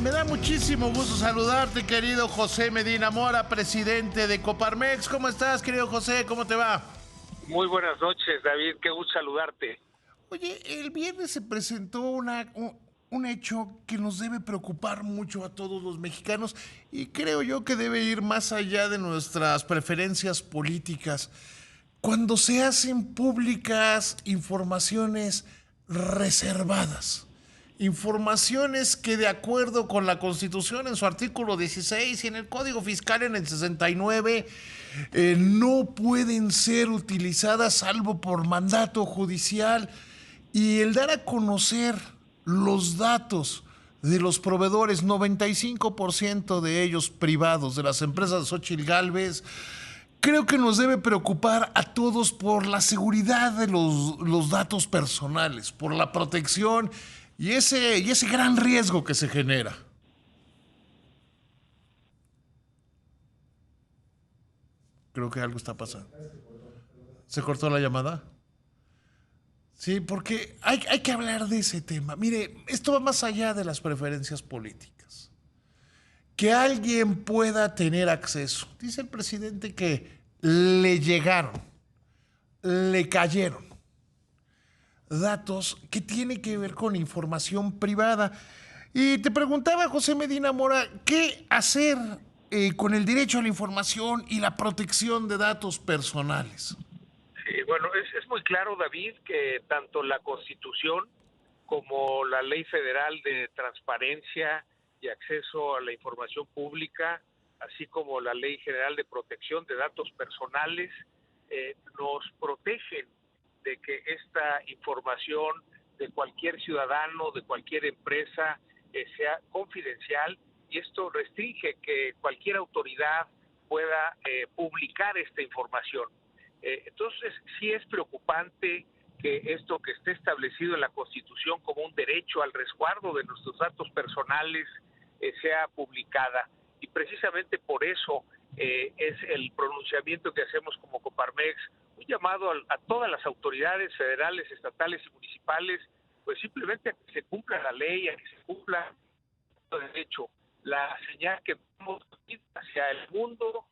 Me da muchísimo gusto saludarte, querido José Medina Mora, presidente de Coparmex. ¿Cómo estás, querido José? ¿Cómo te va? Muy buenas noches, David. Qué gusto saludarte. Oye, el viernes se presentó un hecho que nos debe preocupar mucho a todos los mexicanos y creo yo que debe ir más allá de nuestras preferencias políticas. Cuando se hacen públicas informaciones reservadas, informaciones que de acuerdo con la Constitución en su artículo 16 y en el Código Fiscal en el 69 no pueden ser utilizadas salvo por mandato judicial, y el dar a conocer los datos de los proveedores, 95% de ellos privados, de las empresas de Xóchitl Gálvez, creo que nos debe preocupar a todos por la seguridad de los datos personales, por la protección y ese gran riesgo que se genera. Creo que algo está pasando. ¿Se cortó la llamada? Sí, porque hay que hablar de ese tema. Mire, esto va más allá de las preferencias políticas. Que alguien pueda tener acceso. Dice el presidente que le llegaron, le cayeron datos que tienen que ver con información privada. Y te preguntaba, José Medina Mora, ¿qué hacer con el derecho a la información y la protección de datos personales? Bueno, es muy claro, David, que tanto la Constitución como la Ley Federal de Transparencia y Acceso a la Información Pública, así como la Ley General de Protección de Datos Personales, nos protegen de que esta información de cualquier ciudadano, de cualquier empresa, sea confidencial, y esto restringe que cualquier autoridad pueda publicar esta información. Entonces, sí es preocupante que esto que esté establecido en la Constitución como un derecho al resguardo de nuestros datos personales sea publicada. Y precisamente por eso es el pronunciamiento que hacemos como Coparmex, un llamado a todas las autoridades federales, estatales y municipales, pues simplemente a que se cumpla la ley, a que se cumpla el derecho. La señal que vamos hacia el mundo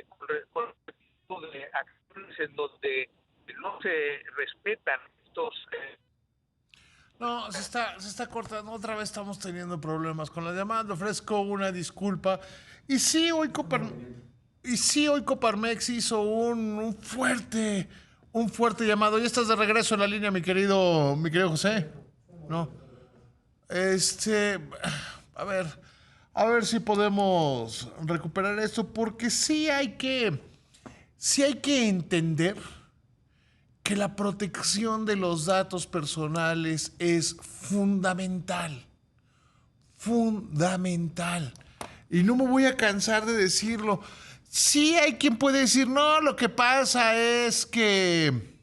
con respecto de acciones en donde no se respetan estos... No, se está cortando. Otra vez estamos teniendo problemas con la llamada. Le ofrezco una disculpa. Y sí, hoy Coparmex hizo un fuerte llamado. ¿Ya estás de regreso en la línea, mi querido José? No. A ver si podemos recuperar esto, porque sí hay que entender que la protección de los datos personales es fundamental. Fundamental. Y no me voy a cansar de decirlo. Sí hay quien puede decir, no, lo que pasa es que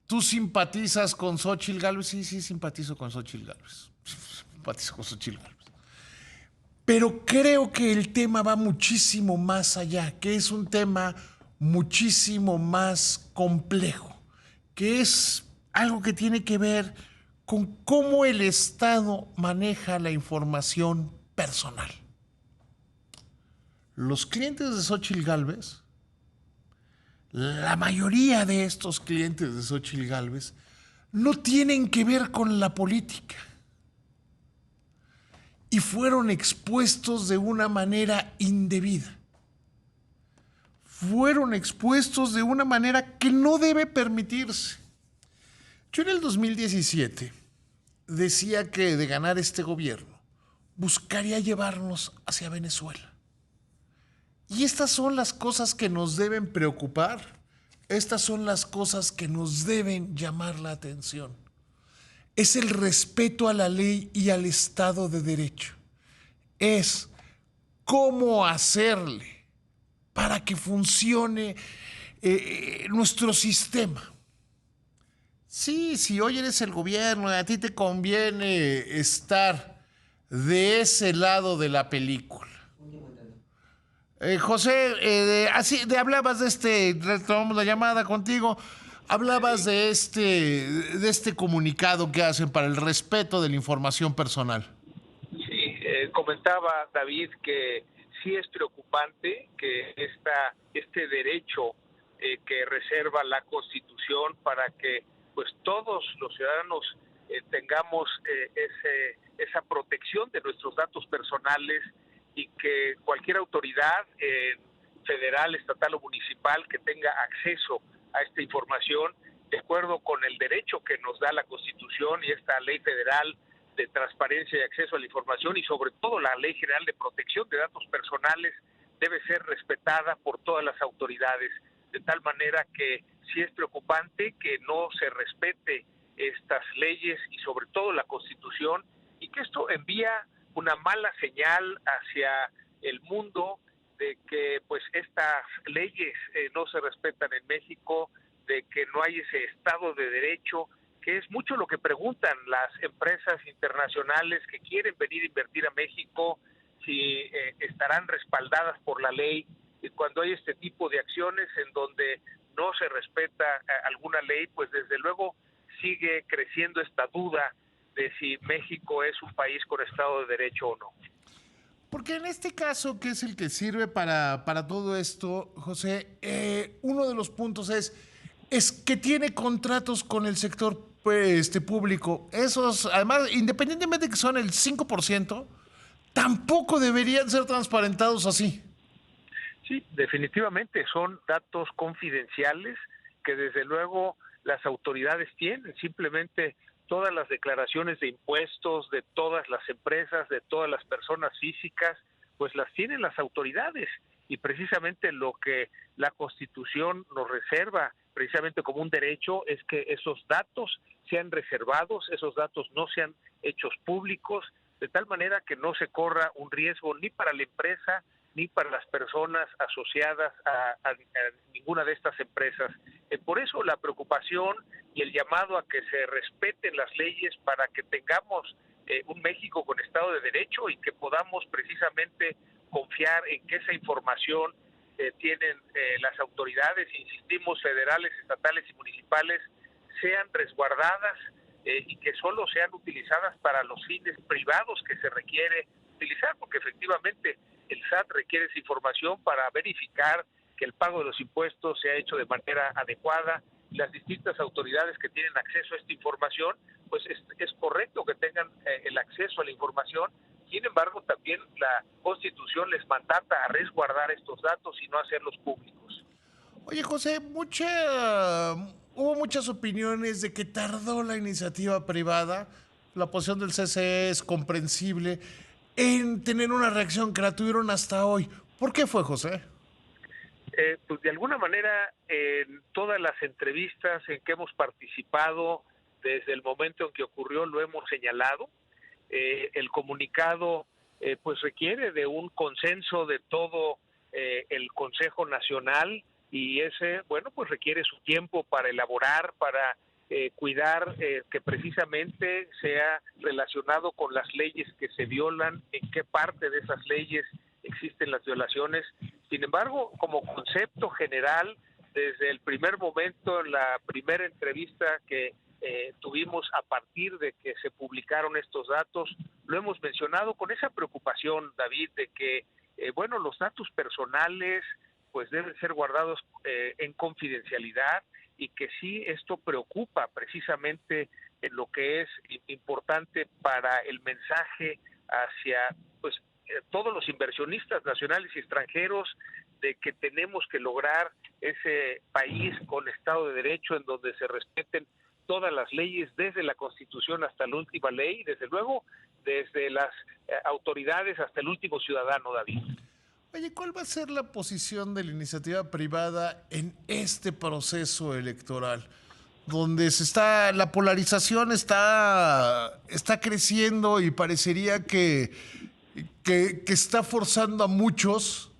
tú simpatizas con Xóchitl Gálvez. Sí, simpatizo con Xóchitl Gálvez. Simpatizo con Xóchitl Gálvez. Pero creo que el tema va muchísimo más allá, que es un tema muchísimo más complejo, que es algo que tiene que ver con cómo el Estado maneja la información personal. Los clientes de Xóchitl Gálvez, la mayoría de estos clientes de Xóchitl Gálvez, no tienen que ver con la política. Y fueron expuestos de una manera indebida. Fueron expuestos de una manera que no debe permitirse. Yo en el 2017 decía que de ganar este gobierno buscaría llevarnos hacia Venezuela. Y estas son las cosas que nos deben preocupar. Estas son las cosas que nos deben llamar la atención. Es el respeto a la ley y al Estado de Derecho. Es cómo hacerle para que funcione nuestro sistema. Sí, si hoy eres el gobierno y a ti te conviene estar de ese lado de la película. José, hablabas retomamos la llamada contigo. Hablabas de este comunicado que hacen para el respeto de la información personal. Sí, comentaba David que sí es preocupante que este derecho que reserva la Constitución para que pues todos los ciudadanos tengamos esa protección de nuestros datos personales y que cualquier autoridad federal, estatal o municipal que tenga acceso a esta información, de acuerdo con el derecho que nos da la Constitución y esta ley federal de transparencia y acceso a la información, y sobre todo la Ley General de Protección de Datos Personales, debe ser respetada por todas las autoridades, de tal manera que sí es preocupante que no se respete estas leyes y sobre todo la Constitución, y que esto envía una mala señal hacia el mundo de que pues estas leyes no se respetan en México, de que no hay ese Estado de Derecho, que es mucho lo que preguntan las empresas internacionales que quieren venir a invertir a México, si estarán respaldadas por la ley, y cuando hay este tipo de acciones en donde no se respeta alguna ley, pues desde luego sigue creciendo esta duda de si México es un país con Estado de Derecho o no. Porque en este caso, que es el que sirve para todo esto, José, uno de los puntos es que tiene contratos con el sector pues, público. Esos, además, independientemente de que son el 5%, tampoco deberían ser transparentados así. Sí, definitivamente son datos confidenciales que desde luego las autoridades tienen. Simplemente todas las declaraciones de impuestos de todas las empresas, de todas las personas físicas, pues las tienen las autoridades, y precisamente lo que la Constitución nos reserva precisamente como un derecho es que esos datos sean reservados, esos datos no sean hechos públicos, de tal manera que no se corra un riesgo ni para la empresa ni para las personas asociadas a ninguna de estas empresas. Por eso la preocupación y el llamado a que se respeten las leyes para que tengamos un México con Estado de Derecho y que podamos precisamente confiar en que esa información tienen las autoridades, insistimos, federales, estatales y municipales, sean resguardadas y que solo sean utilizadas para los fines privados que se requiere utilizar, porque efectivamente el SAT requiere esa información para verificar que el pago de los impuestos se ha hecho de manera adecuada. Las distintas autoridades que tienen acceso a esta información, pues es correcto que tengan el acceso a la información. Sin embargo, también la Constitución les mandata a resguardar estos datos y no hacerlos públicos. Oye, José, hubo muchas opiniones de que tardó la iniciativa privada. La posición del CCE es comprensible en tener una reacción que la tuvieron hasta hoy. ¿Por qué fue, José? Pues de alguna manera, en todas las entrevistas en que hemos participado desde el momento en que ocurrió, lo hemos señalado. El comunicado pues requiere de un consenso de todo el Consejo Nacional, y ese, bueno, pues requiere su tiempo para elaborar, para cuidar que precisamente sea relacionado con las leyes que se violan, en qué parte de esas leyes existen las violaciones. Sin embargo, como concepto general, desde el primer momento, en la primera entrevista que tuvimos a partir de que se publicaron estos datos, lo hemos mencionado con esa preocupación, David, de que, bueno, los datos personales pues deben ser guardados en confidencialidad, y que sí, esto preocupa precisamente en lo que es importante para el mensaje hacia pues todos los inversionistas nacionales y extranjeros, de que tenemos que lograr ese país con Estado de Derecho en donde se respeten todas las leyes, desde la Constitución hasta la última ley, y desde luego desde las autoridades hasta el último ciudadano, David. Oye, ¿cuál va a ser la posición de la iniciativa privada en este proceso electoral? Donde la polarización está creciendo y parecería que está forzando a muchos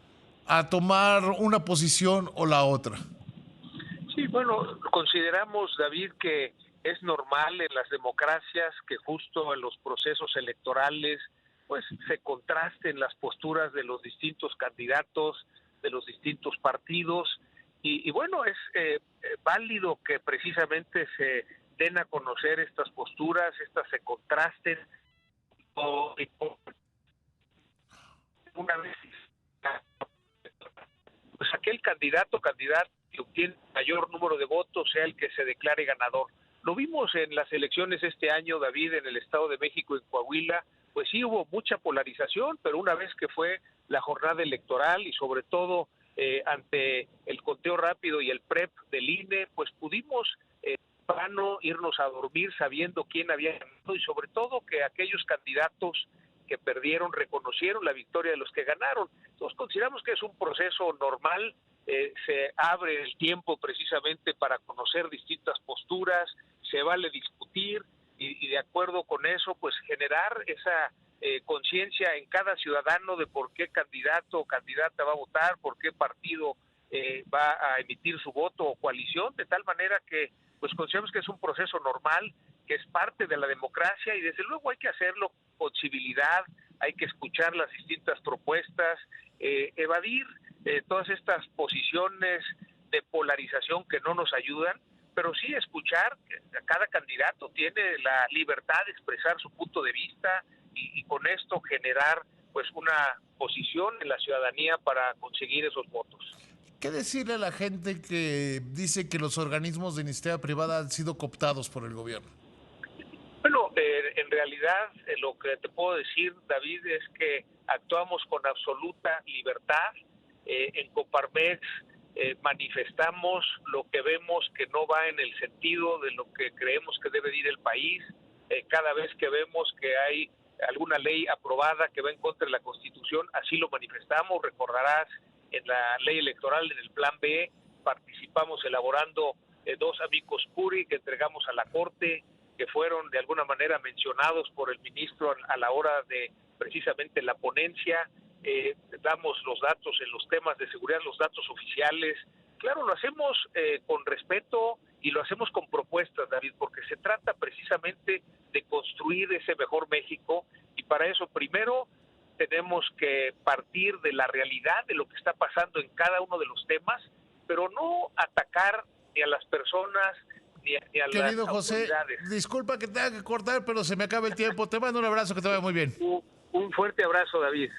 a tomar una posición o la otra. Sí, bueno, consideramos, David, que es normal en las democracias que justo en los procesos electorales pues se contrasten las posturas de los distintos candidatos, de los distintos partidos, y bueno, es válido que precisamente se den a conocer estas posturas, estas se contrasten, candidato o candidata que obtiene mayor número de votos sea el que se declare ganador. Lo vimos en las elecciones este año, David, en el Estado de México, en Coahuila, pues sí hubo mucha polarización, pero una vez que fue la jornada electoral y sobre todo ante el conteo rápido y el PREP del INE, pues pudimos temprano irnos a dormir sabiendo quién había ganado y sobre todo que aquellos candidatos que perdieron reconocieron la victoria de los que ganaron. Entonces consideramos que es un proceso normal, se abre el tiempo precisamente para conocer distintas posturas, se vale discutir y de acuerdo con eso pues generar esa conciencia en cada ciudadano de por qué candidato o candidata va a votar, por qué partido va a emitir su voto o coalición, de tal manera que pues consideramos que es un proceso normal, que es parte de la democracia y desde luego hay que hacerlo con civilidad, hay que escuchar las distintas propuestas, evadir todas estas posiciones de polarización que no nos ayudan, pero sí escuchar que cada candidato tiene la libertad de expresar su punto de vista y con esto generar pues una posición en la ciudadanía para conseguir esos votos. ¿Qué decirle a la gente que dice que los organismos de iniciativa privada han sido cooptados por el gobierno? Bueno, en realidad lo que te puedo decir, David, es que actuamos con absoluta libertad. En Coparmex manifestamos lo que vemos que no va en el sentido de lo que creemos que debe ir el país. Cada vez que vemos que hay alguna ley aprobada que va en contra de la Constitución, así lo manifestamos. Recordarás, en la ley electoral, en el Plan B, participamos elaborando 2 amicus curiae que entregamos a la Corte, que fueron de alguna manera mencionados por el ministro a la hora de precisamente la ponencia. Damos los datos en los temas de seguridad, los datos oficiales. Claro, lo hacemos con respeto y lo hacemos con propuestas, David, porque se trata precisamente de construir ese mejor México y para eso primero tenemos que partir de la realidad de lo que está pasando en cada uno de los temas, pero no atacar ni a las personas ni a Querido las José, autoridades. disculpa que tenga que cortar, pero se me acaba el tiempo. Te mando un abrazo, que te vaya muy bien. Un fuerte abrazo, David.